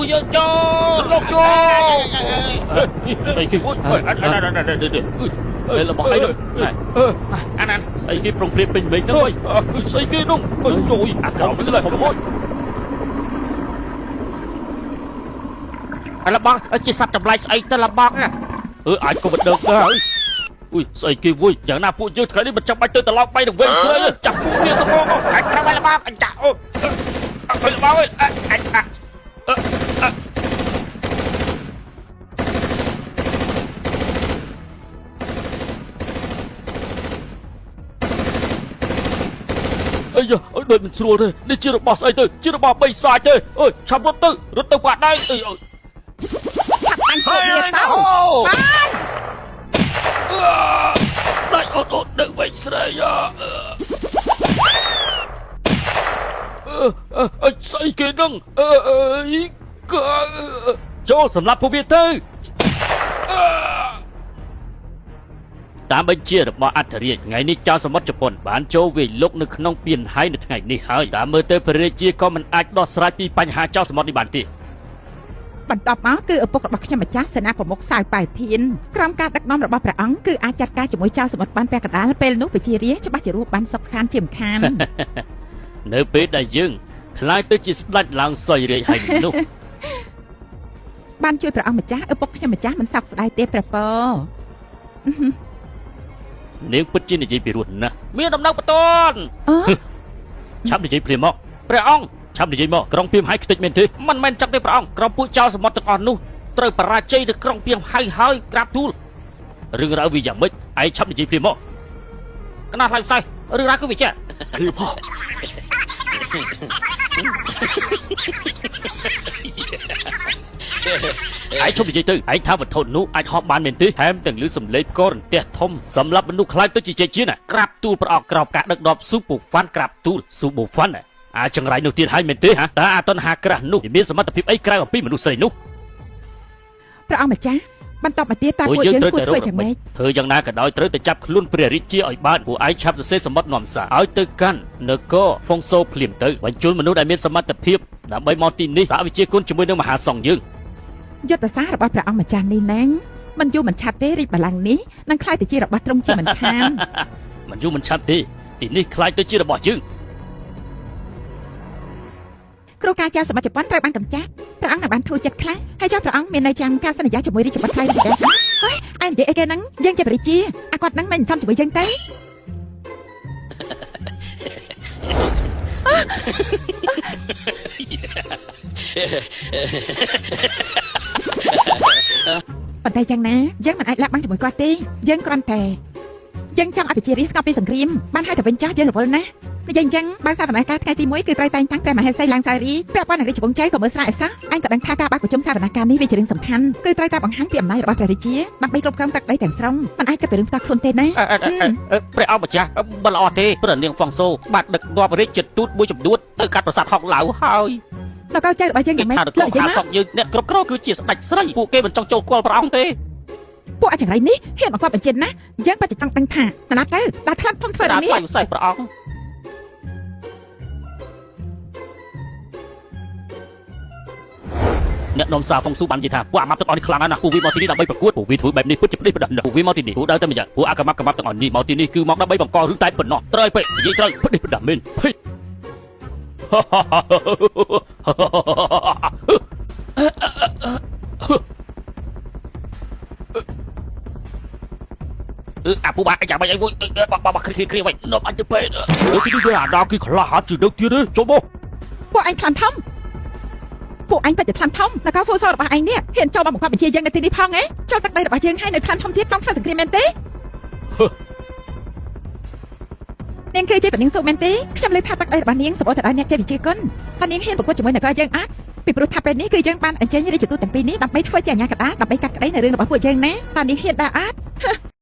ពួកយើងចូលលោកចូលស្អីគេរបស់អីនោះអានស្អីគេប្រងព្រាបពេញមេឃហ្នឹងស្អីគេនោះជួយអាក្រក់ទៅហើយបងអាឡបងជាសត្វចម្លែកស្អីទៅឡបងអាចក៏មិនដឹងដែរស្អីគេវុយយ៉ាងណាពួកយើងថ្ងៃនេះមិនចាំបាច់ទៅត្រឡប់bayទៅវិញស្រីចាប់ពួកវាទៅមកអាចត្រូវឲ្យឡបងអញចាក់ឡបងអាយ៉ាដូចមិនស្រួលទេនេះជារបស់ស្អីទៅជារបស់បិសាចទេឆាប់រត់ទៅបាក់ដៃឆាប់បាញ់ពួកវាទៅដៃអូននៅវិញស្រីស្អីគេនឹងចូលសម្រាប់ពួកវាទៅតាមបញ្ជារបស់អធិរាជថ្ងៃនេះចៅសមុទ្រជប៉ុនបានចូលវាយលុកនៅក្នុងពានហើយនៅថ្ងៃនេះហើយតាមមើលទៅព្រះរាជាក៏មិនអាចដោះស្រាយពីបញ្ហាចៅសមុទ្រនេះបានទេបន្ទាប់មកគឺឪពុករបស់ខ្ញុំម្ចាស់សេនាប្រមុខសាវប៉ែធានក្រុមការដឹកនាំរបស់ព្រះអង្គគឺអាចចាត់ការជាមួយចៅសមុទ្របានពាក់កណ្ដាលពេលនោះប្រជារាស្ត្រច្បាស់ជារស់បានសុខសាន្តជាមិនខាននៅពេលដែលយើងខ្លាចទៅជាស្ដេចឡើងសោយរាជហើយនោះបានជួយព្រះអង្គម្ចាស់ឪពុកខ្ញុំម្ចាស់មិនសោកស្ដាយទេព្រះពរនាងពិតជានិយាយពីរោះណាស់មានដំណឹងបន្ទាន់ឆាប់និយាយព្រាមមកព្រះអង្គឆាប់និយាយមកក្រុងពីមហៃខ្ទេចមែនទេមិនមែនចឹងទេព្រះអង្គក្រុមពួកចៅសមុទ្រទាំងអស់នោះត្រូវបរាជ័យនៅក្រុងពីមហៃហើយក្រាបទូលរឿងរ៉ាវវាយ៉ាងម៉េចឯងឆាប់និយាយព្រាមមកកណាស់ថ្លៃផ្សាយរឿងរ៉ាវគឺវាចេះឯងជុំនិយាយទៅឯងថាវត្ថុនោះអាចហោះបានមែនទេថែមទាំងឮសំឡេងករន្ទះធំសម្រាប់មនុស្សខ្លាចទៅជាជ័យជាណាក្រាបទូលព្រះអង្គក្រោបការដឹកនាំស៊ូបូហ្វាន់ក្រាបទូលស៊ូបូហ្វាន់អាចង្រៃនោះទៀតហើយមែនទេហ៎តើអាតុនហាក្រាស់នោះមានសមត្ថភាពអីក្រៅអំពីមនុស្សស្រីនោះព្រះអង្គម្ចាស់បន្តមកទៀតតើពួកយើងគួរធ្វើយ៉ាងម៉េចធ្វើយ៉ាងណាក៏ដោយត្រូវតែចាប់ខ្លួនព្រះរាជាឲ្យបានពួកឯងឆាប់សរសេរសម្បត្តិនាំសារឲ្យទៅកាន់នគរហ្វុងសូភ្លាមទៅបញ្ជូនមនុស្សដែលមានសមត្ថភាពដើម្បីមកទីនេះសហវិជាគុណជាមួយនឹងមហាសង្ឃយើងយុទ្ធសាស្ត្ររបស់ព្រះអង្គម្ចាស់នេះណាមិនយូរមិនឆាប់ទេរាជបល្ល័ង្កនេះនឹងខ្លាយទៅជារបស់ទ្រង់ជាមិនខានមិនយូរមិនឆាប់ទេទីនេះខ្លាយទៅជារបស់យើងគ្រូការចៅសមុទ្រជប៉ុនត្រូវបានកម្ចាត់ព្រះអង្គបានធូរចិត្តខ្លះហើយចៅព្រះអង្គមាននៅចាំការសន្យាជាមួយរាជបុត្រថ្លៃរាជដែរហើយឯងនិយាយអីគេហ្នឹងយើងជាព្រះរាជាគាត់ហ្នឹងមិនសំជាមួយយើងទេប៉ុន្តែយ៉ាងណាយើងមិនអាចលាក់បាំងជាមួយគាត់ទេយើងគ្រាន់តែយើងចង់ឲ្យប្រជារាស្ត្រស្គាល់ពីសង្គ្រាមបានហើយតែវិញចាស់យើងរវល់ណាស់និយាយអញ្ចឹងបើសវនកម្មថ្ងៃទី1គឺត្រូវតែងតាំងព្រះមហេសីឡើងសារីពាក់ព័ន្ធនឹងរាជវង្សជ័យក៏មើលស្រែអសោះអញក៏ដឹងថាការបើកប្រជុំសវនកម្មនេះវាជារឿងសំខាន់គឺត្រូវតែបង្ហាញពីអំណាចរបស់ព្រះរាជាដើម្បីគ្រប់គ្រងទឹកដីទាំងស្រុងមិនអាចគិតពីរឿងផ្ទាល់ខ្លួនទេណាព្រះអង្គម្ចាស់មិនល្អទេព្រះនាងហ្វុងសូបានដឹកនាំរាជទូតមួយចំនួនទៅកាត់ប្រាសាទហុកឡៅហើយដល់កៅចៅរបស់យើងយ៉ាងម៉េចលោកនិយាយមកយើងអ្នកគ្រប់គ្រងគឺជាស្ដេចស្រីពួកគេមិនចង់ចូលគាល់ព្រះអង្គទេពួកអាចង្រៃនេះហ៊ានបង្កប់បញ្ជាណាយើងបាច់ចង់ដឹងថាណាត់ទៅដល់ថ្លាប់ធំធ្វើនេះវិស័យព្រះអង្គអ្នកនាំសារហ្វុងស៊ូបាននិយាយថាពួកអាម៉ាប់ទាំងអស់នេះខ្លាំងណាស់ពួកវាមកទីនេះដើម្បីប្រកួតពួកវាធ្វើបែបនេះពិតជាផ្ដេសផ្ដាស់ពួកវាមកទីនេះពួកដើរតែមិនយ៉ាងពួកអាកាម៉ាប់ទាំងអស់នេះមកទីនេះគឺមកដើម្បីបង្ករឿងតែប៉ុណ្ណោះត្រូវពេកនិយាយត្រូវផ្ដេសផ្ដាស់មែនអាពូបាយ៉ាងម៉េចអីមួយបោះគ្រីវិញនប់អញទៅពេកទីនេះវាអាដាមគឺខ្លាហាត់ជានៅទៀតទេចូលមកពួកឯងថ្លាន់ធំពួកឯងបាច់ទៅថ្លាន់ធំដល់កៅហ្វូសរបស់ឯងនេះហ៊ានចូលមកបង្កប់បញ្ជាយើងនៅទីនេះផងហ៎ចូលទឹកដីរបស់យើងហើយនៅថ្លាន់ធំទៀតចង់ធ្វើសង្គ្រាមមែនទេនាងគឺជាព្រះនាងសូមែនទេខ្ញុំលើថាទឹកដីរបស់នាងសម្បូរទៅដោយអ្នកចេះវិជាគុណហើយនាងហ៊ានប្រកួតជាមួយនគរយើងអត់ពីព្រោះថាពេលនេះគឺយើងបានអញ្ជើញរាជទូតទាំងពីរនេះដើម្បីធ្វើជាអាជ្ញាកណ្ដាលដើម្បីកាត់ក្តីនៅរឿងរបស់ពួកយើងណាតើនាងហ៊ានដែរអត់